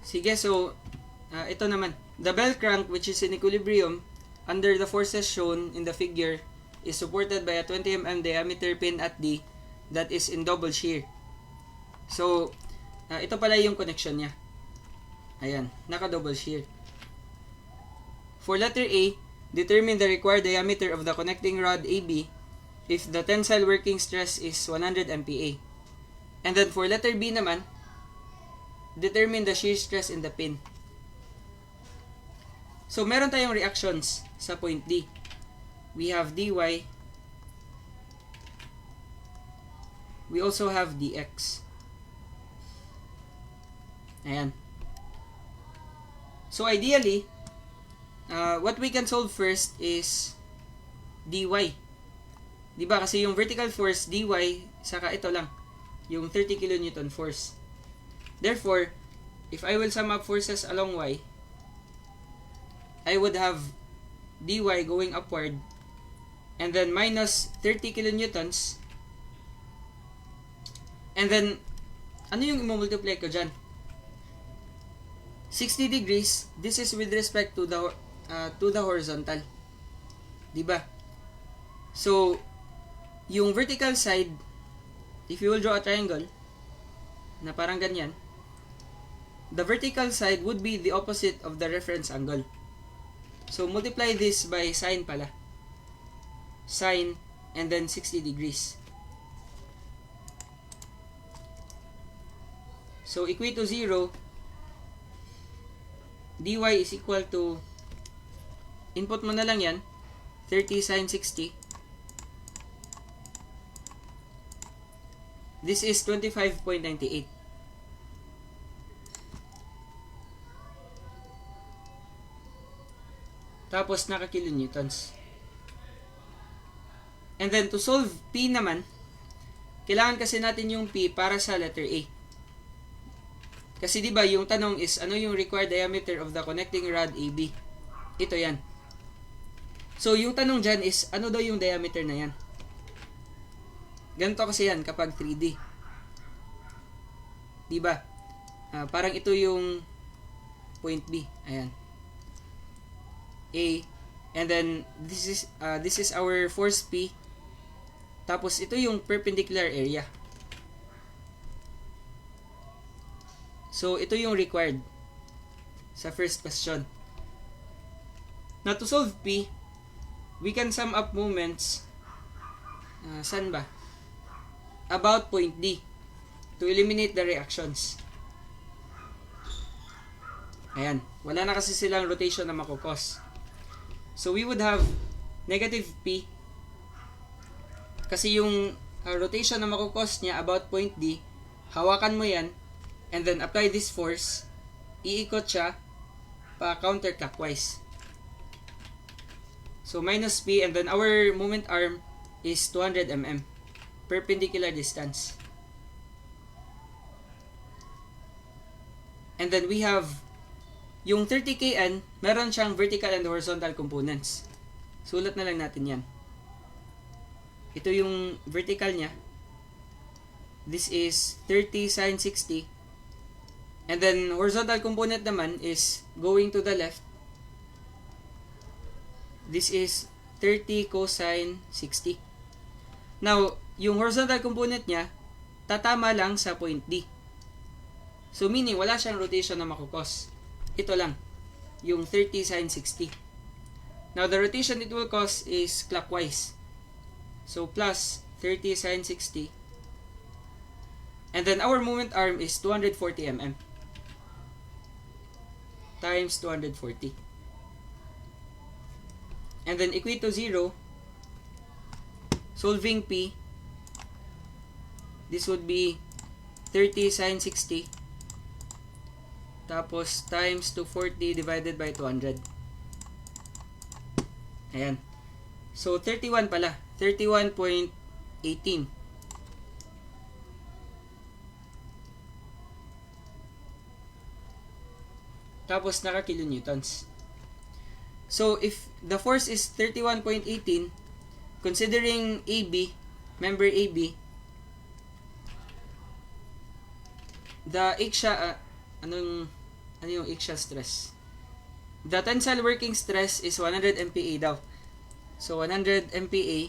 Sige, so, ito naman. The bell crank, which is in equilibrium, under the forces shown in the figure, is supported by a 20 mm diameter pin at D that is in double shear. So, ito pala yung connection niya. Ayan, naka-double shear. For letter A, determine the required diameter of the connecting rod AB if the tensile working stress is 100 MPa. And then for letter B naman, determine the shear stress in the pin. So, meron tayong reactions sa point D. We have dy. We also have dx. Ayan. So, ideally, what we can solve first is dy. Diba? Kasi yung vertical force dy, saka ito lang, yung 30 kN force. Therefore, if I will sum up forces along y, I would have dy going upward and then minus 30 kilonewtons, and then ano yung i-multiply ko dyan? 60 degrees, this is with respect to the horizontal. Diba? So, yung vertical side, if you will draw a triangle na parang ganyan, the vertical side would be the opposite of the reference angle. So, multiply this by sine pala. Sine, and then 60 degrees. So, equate to 0. dy is equal to, input mo na lang yan, 30 sine 60. This is 25.98. Tapos, naka-kilonewtons. And then, to solve P naman, kailangan kasi natin yung P para sa letter A. Kasi diba, yung tanong is, ano yung required diameter of the connecting rod AB? Ito yan. So, yung tanong dyan is, ano daw yung diameter na yan? Ganito kasi yan kapag 3D. Diba? Parang ito yung point B. Ayan. A, and then this is our force P, tapos ito yung perpendicular area. So ito yung required sa first question. Now to solve P, we can sum up moments saan ba? About point D to eliminate the reactions. Ayan, wala na kasi silang rotation na makukos. So, we would have negative P kasi yung rotation na makukos niya about point D, hawakan mo yan and then apply this force, iikot siya pa counterclockwise. So, minus P, and then our moment arm is 200 mm, perpendicular distance. And then we have yung 30 kN, meron siyang vertical and horizontal components. Sulat na lang natin yan. Ito yung vertical niya. This is 30 sine 60. And then, horizontal component naman is going to the left. This is 30 cosine 60. Now, yung horizontal component niya, tatama lang sa point D. So, meaning, wala siyang rotation na makukos. Ito lang, yung 30 sine 60. Now, the rotation it will cause is clockwise. So, plus 30 sine 60. And then, our moment arm is 240 mm. Times 240. And then, equate to 0. Solving P. This would be 30 sine 60. Tapos, times 240 divided by 200. Ayan. So, 31 pala. 31.18. Tapos, naka-kilonewtons. So, if the force is 31.18, considering AB, member AB, the H siya, Ano yung axial stress? The tensile working stress is 100 MPa daw. So, 100 MPa,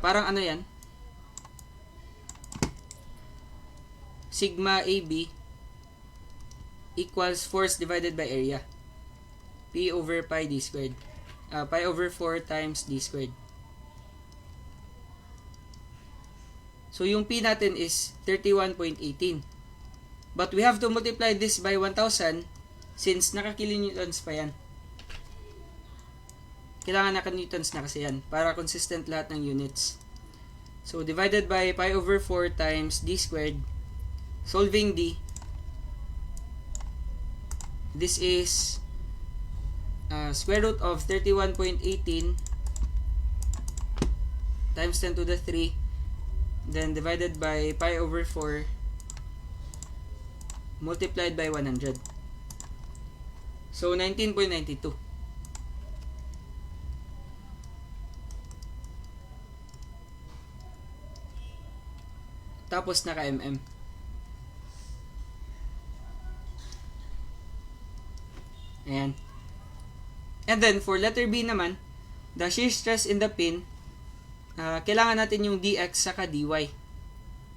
parang ano yan? Sigma AB equals force divided by area. P over pi d squared. Pi over 4 times d squared. So, yung P natin is 31.18. But we have to multiply this by 1,000 since naka-kilonewtons pa yan. Kailangan naka-newtons na kasi yan para consistent lahat ng units. So, divided by pi over 4 times d squared. Solving d. This is square root of 31.18 times 10 to the 3. Then divided by pi over 4 multiplied by 100. So, 19.92. Tapos naka-mm. Ayan. And then, for letter B naman, the shear stress in the pin, kailangan natin yung dx saka dy.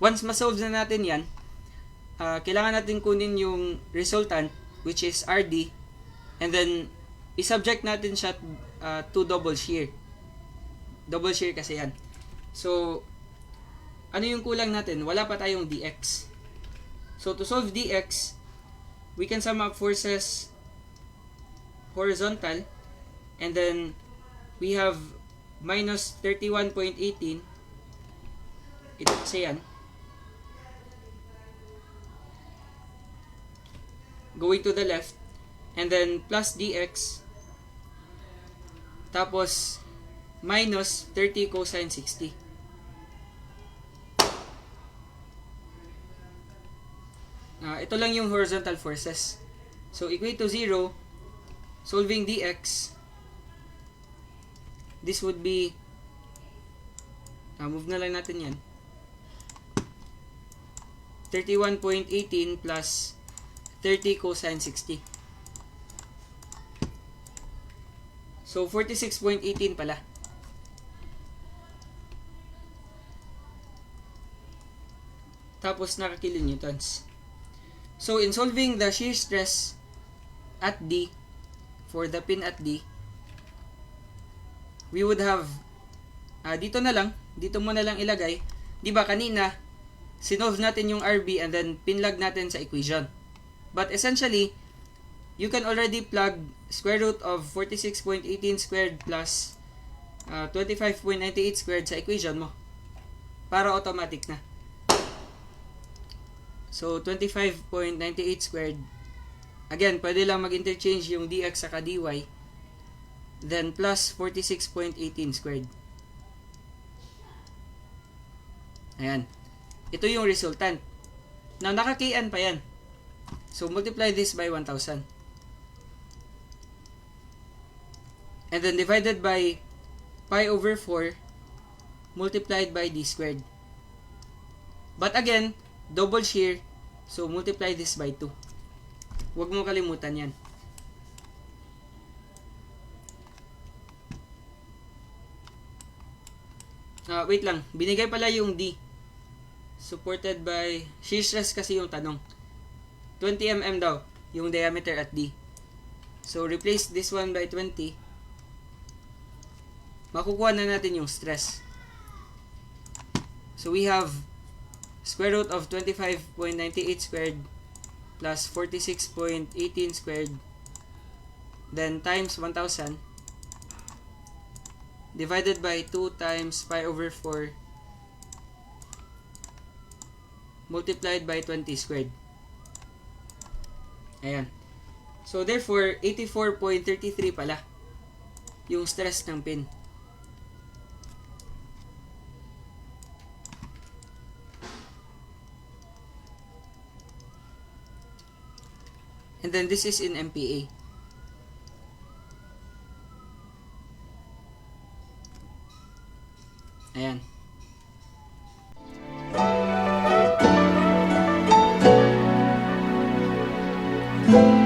Once ma-solve na natin yan, kailangan natin kunin yung resultant, which is RD, and then, i-subject natin siya to double shear. Double shear kasi yan. So, ano yung kulang natin? Wala pa tayong dx. So, to solve dx, we can sum up forces horizontal, and then we have minus 31.18. Ito kasi yan. Going to the left, and then plus dx, tapos minus 30 cosine 60. Ito lang yung horizontal forces. So, equate to 0. Solving dx, this would be, move na lang natin yan, 31.18 plus 30 cosine 60. So, 46.18 pala. Tapos, naka-kilonewtons. So, in solving the shear stress at D, for the pin at D, we would have, dito mo na lang ilagay, di ba kanina, sinolve natin yung RB and then pinlog natin sa equation. But essentially, you can already plug square root of 46.18 squared plus 25.98 squared sa equation mo para automatic na. So, 25.98 squared, again, pwede lang mag-interchange yung dx saka dy, then plus 46.18 squared. Ayan. Ito yung resultant. Now, naka-kn pa yan. So, multiply this by 1,000. And then, divided by pi over 4 multiplied by d squared. But again, double shear, so multiply this by 2. Huwag mo kalimutan yan. Wait lang. Binigay pala yung D. Supported by, shear stress kasi yung tanong. 20 mm daw, yung diameter at D. So, replace this one by 20. Makukuha na natin yung stress. So, we have square root of 25.98 squared plus 46.18 squared, then times 1,000, divided by 2 times pi over 4, multiplied by 20 squared. Ayan. So, therefore, 84.33 pala yung stress ng pin. And then this is in MPa. Ayan. Ayan.